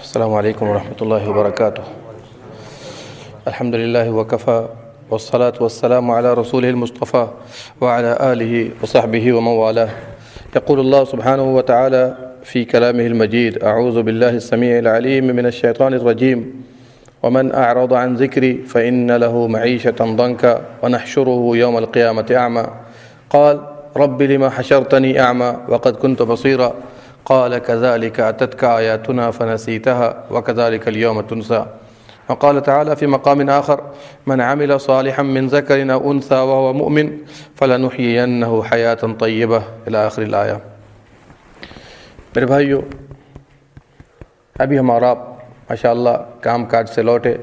السلام علیکم ورحمۃ اللہ وبرکاتہ. الحمد للہ وکفی والصلاة والسلام علی رسولہ المصطفى وعلى آلہ وصحبہ ومن والاه. يقول الله سبحانه وتعالى في كلامه المجيد: أعوذ بالله السميع العليم من الشيطان الرجيم ومن أعرض عن ذكري فإن له معيشة ضنكا ونحشره يوم القيامة أعمى قال رب لما حشرتني أعمى وقد كنت بصيرا قال كذلك أتتك آياتنا فنسيتها وكذلك اليوم تنسى. وقال تعالى في مقام آخر: من عمل صالحا من ذكر أو أنثى وهو مؤمن فلنحيينه حياة طيبة إلى آخر الآية. میرے بھائیو، ابھی ہمارا ماشاءاللہ کام کاج سے لوٹے،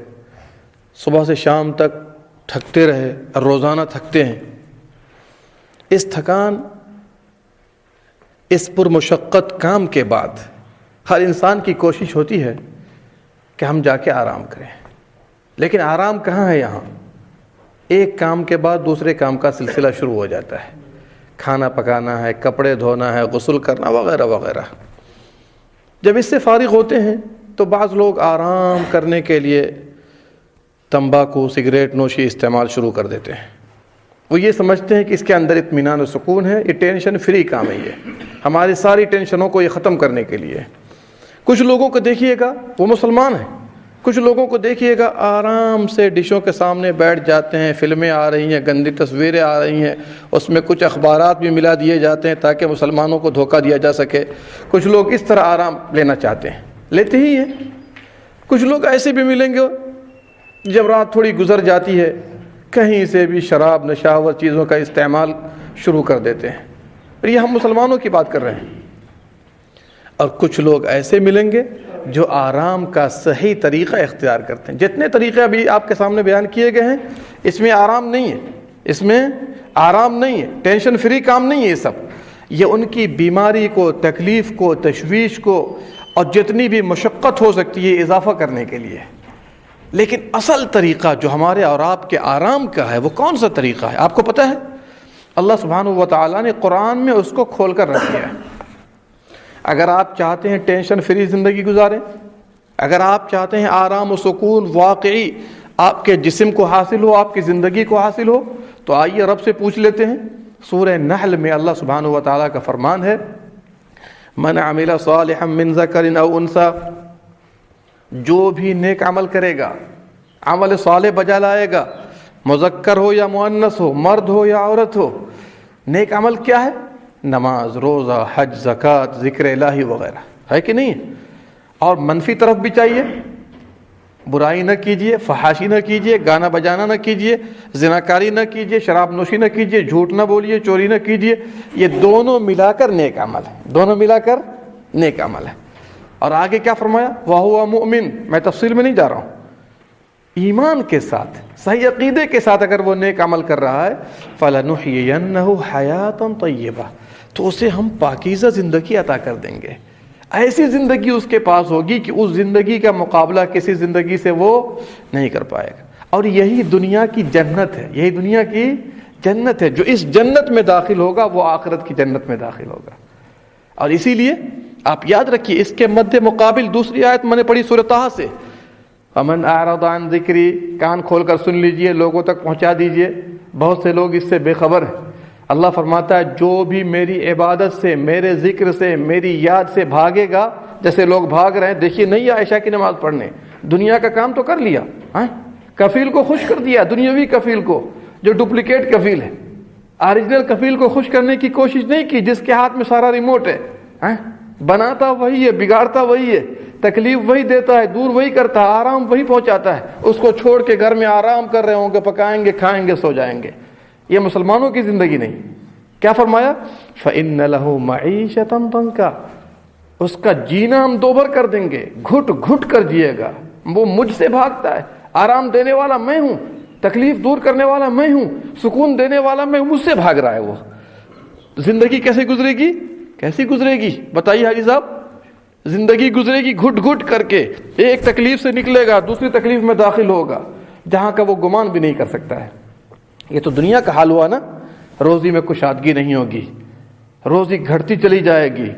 صبح سے شام تک تھکتے رہے اور روزانہ تھکتے ہیں. اس تھکان، اس پرمشقت کام کے بعد ہر انسان کی کوشش ہوتی ہے کہ ہم جا کے آرام کریں. لیکن آرام کہاں ہے؟ یہاں ایک کام کے بعد دوسرے کام کا سلسلہ شروع ہو جاتا ہے. کھانا پکانا ہے، کپڑے دھونا ہے، غسل کرنا وغیرہ وغیرہ. جب اس سے فارغ ہوتے ہیں تو بعض لوگ آرام کرنے کے لیے تمباکو، سگریٹ نوشی استعمال شروع کر دیتے ہیں. وہ یہ سمجھتے ہیں کہ اس کے اندر اطمینان و سکون ہے، یہ ٹینشن فری کام ہے، یہ ہماری ساری ٹینشنوں کو یہ ختم کرنے کے لیے. کچھ لوگوں کو دیکھیے گا وہ مسلمان ہیں، کچھ لوگوں کو دیکھیے گا آرام سے ڈشوں کے سامنے بیٹھ جاتے ہیں، فلمیں آ رہی ہیں، گندی تصویریں آ رہی ہیں، اس میں کچھ اخبارات بھی ملا دیے جاتے ہیں تاکہ مسلمانوں کو دھوکہ دیا جا سکے. کچھ لوگ اس طرح آرام لینا چاہتے ہیں، لیتے ہی ہیں. کچھ لوگ ایسے بھی ملیں گے جب رات تھوڑی گزر جاتی ہے کہیں سے بھی شراب نشاور چیزوں کا استعمال شروع کر دیتے ہیں. اور یہ ہم مسلمانوں کی بات کر رہے ہیں. اور کچھ لوگ ایسے ملیں گے جو آرام کا صحیح طریقہ اختیار کرتے ہیں. جتنے طریقے ابھی آپ کے سامنے بیان کیے گئے ہیں اس میں آرام نہیں ہے، اس میں آرام نہیں ہے، ٹینشن فری کام نہیں ہے. یہ سب یہ ان کی بیماری کو، تکلیف کو، تشویش کو اور جتنی بھی مشقت ہو سکتی ہے اضافہ کرنے کے لیے. لیکن اصل طریقہ جو ہمارے اور آپ کے آرام کا ہے وہ کون سا طریقہ ہے؟ آپ کو پتہ ہے؟ اللہ سبحانہ و تعالیٰ نے قرآن میں اس کو کھول کر رکھ دیا ہے. اگر آپ چاہتے ہیں ٹینشن فری زندگی گزاریں، اگر آپ چاہتے ہیں آرام و سکون واقعی آپ کے جسم کو حاصل ہو، آپ کی زندگی کو حاصل ہو، تو آئیے رب سے پوچھ لیتے ہیں. سورہ نحل میں اللہ سبحانہ و تعالیٰ کا فرمان ہے: من عمل صالحا من ذکر او انثی، جو بھی نیک عمل کرے گا، عمل صالح بجا لائے گا، مذکر ہو یا مؤنث ہو، مرد ہو یا عورت ہو. نیک عمل کیا ہے؟ نماز، روزہ، حج، زکوٰۃ، ذکر الہی وغیرہ، ہے کہ نہیں؟ اور منفی طرف بھی چاہیے، برائی نہ کیجیے، فحاشی نہ کیجیے، گانا بجانا نہ کیجیے، زناکاری نہ کیجیے، شراب نوشی نہ کیجیے، جھوٹ نہ بولیے، چوری نہ کیجیے. یہ دونوں ملا کر نیک عمل ہے، دونوں ملا کر نیک عمل ہے. اور آگے کیا فرمایا؟ وَهُوَ مُؤْمِن. میں تفصیل میں نہیں جا رہا ہوں. ایمان کے ساتھ، صحیح عقیدے کے ساتھ اگر وہ نیک عمل کر رہا ہے، فَلَنُحْيِيَنَّهُ حَيَاةً طَيِّبَةً، تو اسے ہم پاکیزہ زندگی عطا کر دیں گے. ایسی زندگی اس کے پاس ہوگی کہ اس زندگی کا مقابلہ کسی زندگی سے وہ نہیں کر پائے گا. اور یہی دنیا کی جنت ہے، یہی دنیا کی جنت ہے. جو اس جنت میں داخل ہوگا وہ آخرت کی جنت میں داخل ہوگا. اور اسی لیے آپ یاد رکھیے اس کے مد مقابل دوسری آیت میں نے پڑھی سورہ طٰہٰ سے: وَمَنْ أَعْرَضَ عَنْ ذِكْرِي. کان کھول کر سن لیجئے، لوگوں تک پہنچا دیجئے. بہت سے لوگ اس سے بے خبر ہیں. اللہ فرماتا ہے جو بھی میری عبادت سے، میرے ذکر سے، میری یاد سے بھاگے گا، جیسے لوگ بھاگ رہے ہیں. دیکھیے نہیں عائشہ کی نماز پڑھنے، دنیا کا کام تو کر لیا، کفیل کو خوش کر دیا، دنیاوی کفیل کو جو ڈپلیکیٹ کفیل ہے. اوریجنل کفیل کو خوش کرنے کی کوشش نہیں کی جس کے ہاتھ میں سارا ریموٹ ہے. بناتا وہی ہے، بگاڑتا وہی ہے، تکلیف وہی دیتا ہے، دور وہی کرتا ہے، آرام وہی پہنچاتا ہے. اس کو چھوڑ کے گھر میں آرام کر رہے ہوں گے، پکائیں گے، کھائیں گے، سو جائیں گے. یہ مسلمانوں کی زندگی نہیں. کیا فرمایا؟ فَإِنَّ لَهُ مَعِيشَةً ضَنكًا. اس کا جینا ہم دوبر کر دیں گے، گھٹ گھٹ کر جیے گا. وہ مجھ سے بھاگتا ہے، آرام دینے والا میں ہوں، تکلیف دور کرنے والا میں ہوں، سکون دینے والا میں ہوں، مجھ سے بھاگ رہا ہے. وہ زندگی کیسے گزرے گی؟ کیسی گزرے گی بتائیے حاجی صاحب؟ زندگی گزرے گی گھٹ گھٹ کر کے. ایک تکلیف سے نکلے گا، دوسری تکلیف میں داخل ہوگا جہاں کا وہ گمان بھی نہیں کر سکتا ہے. یہ تو دنیا کا حال ہوا نا. روزی میں کشادگی نہیں ہوگی، روزی گھٹتی چلی جائے گی،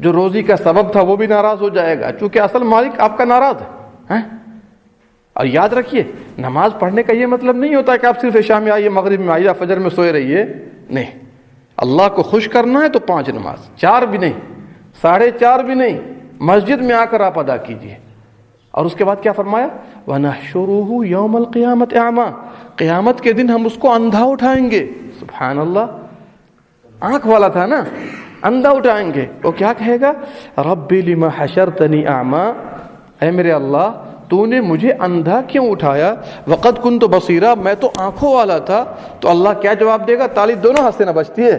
جو روزی کا سبب تھا وہ بھی ناراض ہو جائے گا، چونکہ اصل مالک آپ کا ناراض ہے۔ اور یاد رکھیے، نماز پڑھنے کا یہ مطلب نہیں ہوتا کہ آپ صرف عشاء میں آئیے، مغرب میں آئیے، فجر میں سوئے رہیے، نہیں۔ اللہ کو خوش کرنا ہے تو 5 نماز، 4 بھی نہیں، 4.5 بھی نہیں، مسجد میں آ کر آپ ادا کیجیے۔ اور اس کے بعد کیا فرمایا؟ وَنَحْشُرُهُ يَوْمَ الْقِيَامَةِ أَعْمَىٰ، قیامت کے دن ہم اس کو اندھا اٹھائیں گے۔ سبحان اللہ، آنکھ والا تھا نا، اندھا اٹھائیں گے۔ وہ کیا کہے گا؟ رَبِّ لِمَ حَشَرْتَنِي أَعْمَىٰ، اے میرے اللہ تو نے مجھے اندھا کیوں اٹھایا؟ وَقَدْ كُنْتُ بَصِيرًا، میں تو آنکھوں والا تھا۔ تو اللہ کیا جواب دے گا؟ تالی دونوں ہاتھ سے نہ بجتی ہے۔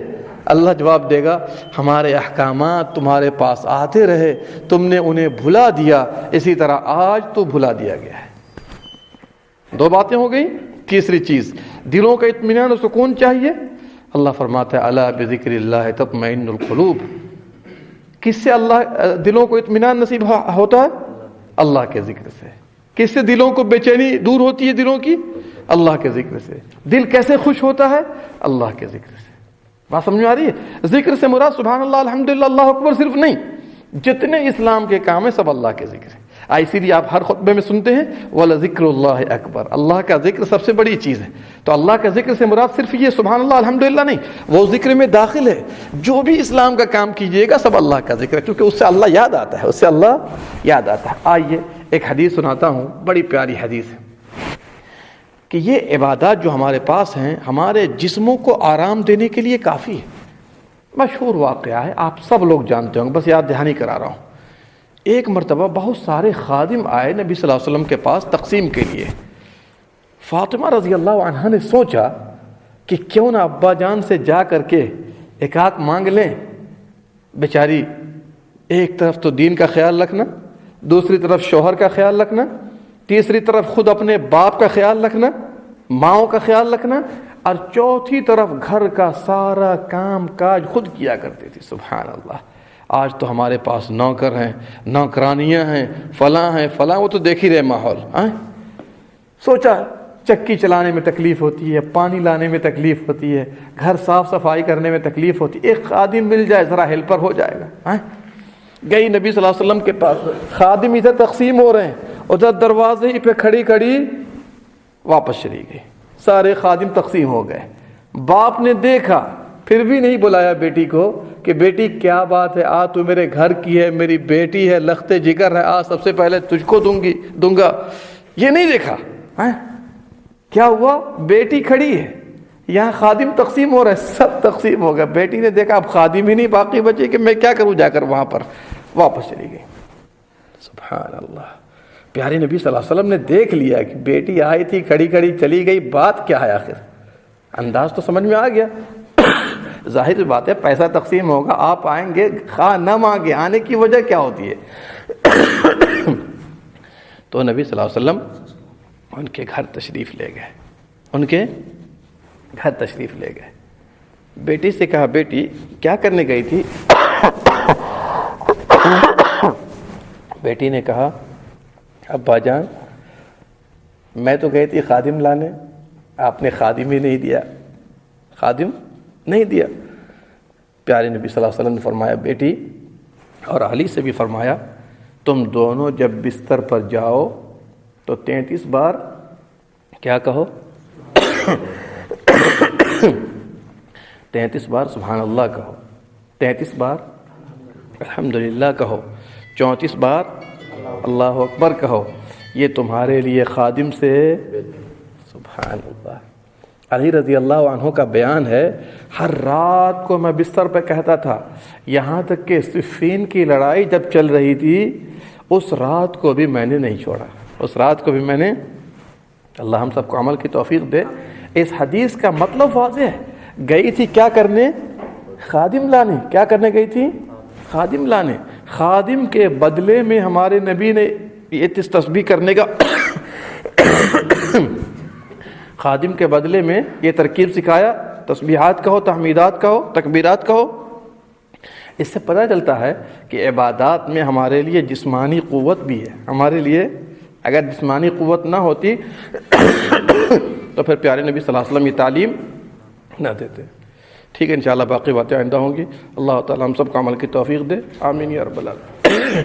اللہ جواب دے گا ہمارے احکامات تمہارے پاس آتے رہے، تم نے انہیں بھلا دیا، اسی طرح آج تو بھلا دیا گیا ہے۔ 2 باتیں ہو گئی۔ تیسری چیز، دلوں کا اطمینان و سکون چاہیے۔ اللہ فرماتا ہے الا بذکر اللہ تطمئن القلوب، کس سے اللہ دلوں کو اطمینان نصیب ہوتا ہے؟ اللہ کے ذکر سے۔ کس سے دلوں کو بے چینی دور ہوتی ہے دلوں کی؟ اللہ کے ذکر سے۔ دل کیسے خوش ہوتا ہے؟ اللہ کے ذکر سے۔ بات سمجھ میں آ رہی ہے؟ ذکر سے مراد سبحان اللہ، الحمدللہ، اللہ اکبر صرف نہیں، جتنے اسلام کے کام ہیں سب اللہ کے ذکر ہے۔ اسی لیے آپ ہر خطبے میں سنتے ہیں وَلَذِكْرُ اللَّهِ اکبر، اللہ کا ذکر سب سے بڑی چیز ہے۔ تو اللہ کا ذکر سے مراد صرف یہ سبحان اللہ الحمدللہ نہیں، وہ ذکر میں داخل ہے۔ جو بھی اسلام کا کام کیجئے گا سب اللہ کا ذکر ہے، کیونکہ اس سے اللہ یاد آتا ہے، اس سے اللہ یاد آتا ہے۔ آئیے ایک حدیث سناتا ہوں، بڑی پیاری حدیث ہے کہ یہ عبادات جو ہمارے پاس ہیں ہمارے جسموں کو آرام دینے کے لیے کافی ہے۔ مشہور واقعہ ہے، آپ سب لوگ جانتے ہوں گے، بس یاد دہانی کرا رہا ہوں۔ ایک مرتبہ بہت سارے خادم آئے نبی صلی اللہ علیہ وسلم کے پاس تقسیم کے لیے۔ فاطمہ رضی اللہ عنہا نے سوچا کہ کیوں نہ ابا جان سے جا کر کے ایک آنکھ مانگ لیں۔ بیچاری ایک طرف تو دین کا خیال رکھنا، دوسری طرف شوہر کا خیال رکھنا، تیسری طرف خود اپنے باپ کا خیال رکھنا، ماؤں کا خیال رکھنا، اور چوتھی طرف گھر کا سارا کام کاج خود کیا کرتی تھی۔ سبحان اللہ، آج تو ہمارے پاس نوکر ہیں، نوکرانیاں ہیں، فلاں ہیں فلاں، وہ تو دیکھ ہی رہے ماحول۔ سوچا چکی چلانے میں تکلیف ہوتی ہے، پانی لانے میں تکلیف ہوتی ہے، گھر صاف صفائی کرنے میں تکلیف ہوتی ہے، ایک خادم مل جائے ذرا ہیلپر ہو جائے گا۔ گئی نبی صلی اللہ علیہ وسلم کے پاس، خادم ادھر تقسیم ہو رہے ہیں، ادھر دروازے پہ کھڑی کھڑی واپس چلی گئی، سارے خادم تقسیم ہو گئے۔ باپ نے دیکھا، پھر بھی نہیں بلایا بیٹی کو کہ بیٹی کیا بات ہے، آ تو میرے گھر کی ہے، میری بیٹی ہے، لخت جگر ہے، آ سب سے پہلے تجھ کو دوں گا، یہ نہیں دیکھا۔ کیا ہوا؟ بیٹی کھڑی ہے، یہاں خادم تقسیم ہو رہا ہے، سب تقسیم ہو گیا۔ بیٹی نے دیکھا اب خادم ہی نہیں باقی بچے کہ میں کیا کروں، جا کر وہاں پر واپس چلی گئی۔ سبحان اللہ، پیارے نبی صلی اللہ علیہ وسلم نے دیکھ لیا کہ بیٹی آئی تھی، کھڑی کھڑی چلی گئی، بات کیا ہے آخر؟ انداز تو سمجھ میں آ گیا۔ ظاہر بات ہے پیسہ تقسیم ہوگا، آپ آئیں گے، خواہ نہ مانگے، آنے کی وجہ کیا ہوتی ہے؟ تو نبی صلی اللہ علیہ وسلم ان کے گھر تشریف لے گئے، ان کے گھر تشریف لے گئے۔ بیٹی سے کہا بیٹی کیا کرنے گئی تھی؟ بیٹی نے کہا ابا جان میں تو گئی تھی خادم لانے، آپ نے خادم ہی نہیں دیا، خادم نہیں دیا۔ پیارے نبی صلی اللہ علیہ وسلم نے فرمایا بیٹی، اور علی سے بھی فرمایا تم دونوں جب بستر پر جاؤ تو 33 بار کیا کہو؟ 33 بار سبحان اللہ کہو، 33 بار الحمدللہ کہو، 34 بار اللہ اکبر کہو، یہ تمہارے لیے خادم سے سبحان اللہ۔ علی رضی اللہ عنہ کا بیان ہے ہر رات کو میں بستر پہ کہتا تھا، یہاں تک کہ صفین کی لڑائی جب چل رہی تھی اس رات کو بھی میں نے نہیں چھوڑا، اس رات کو بھی میں نے، اللہ ہم سب کو عمل کی توفیق دے۔ اس حدیث کا مطلب واضح ہے، گئی تھی کیا کرنے؟ خادم لانے۔ کیا کرنے گئی تھی؟ خادم لانے۔ خادم کے بدلے میں ہمارے نبی نے یہ تسبیح کرنے کا خادم کے بدلے میں یہ ترکیب سکھایا، تسبیحات کہو، تحمیدات کہو، تکبیرات کہو۔ اس سے پتہ چلتا ہے کہ عبادات میں ہمارے لیے جسمانی قوت بھی ہے، ہمارے لیے اگر جسمانی قوت نہ ہوتی تو پھر پیارے نبی صلی اللہ علیہ وسلم یہ تعلیم نہ دیتے۔ ٹھیک ہے، انشاءاللہ باقی باتیں آئندہ ہوں گی. اللہ تعالیٰ ہم سب کو عمل کی توفیق دے. آمین یا رب العالمین.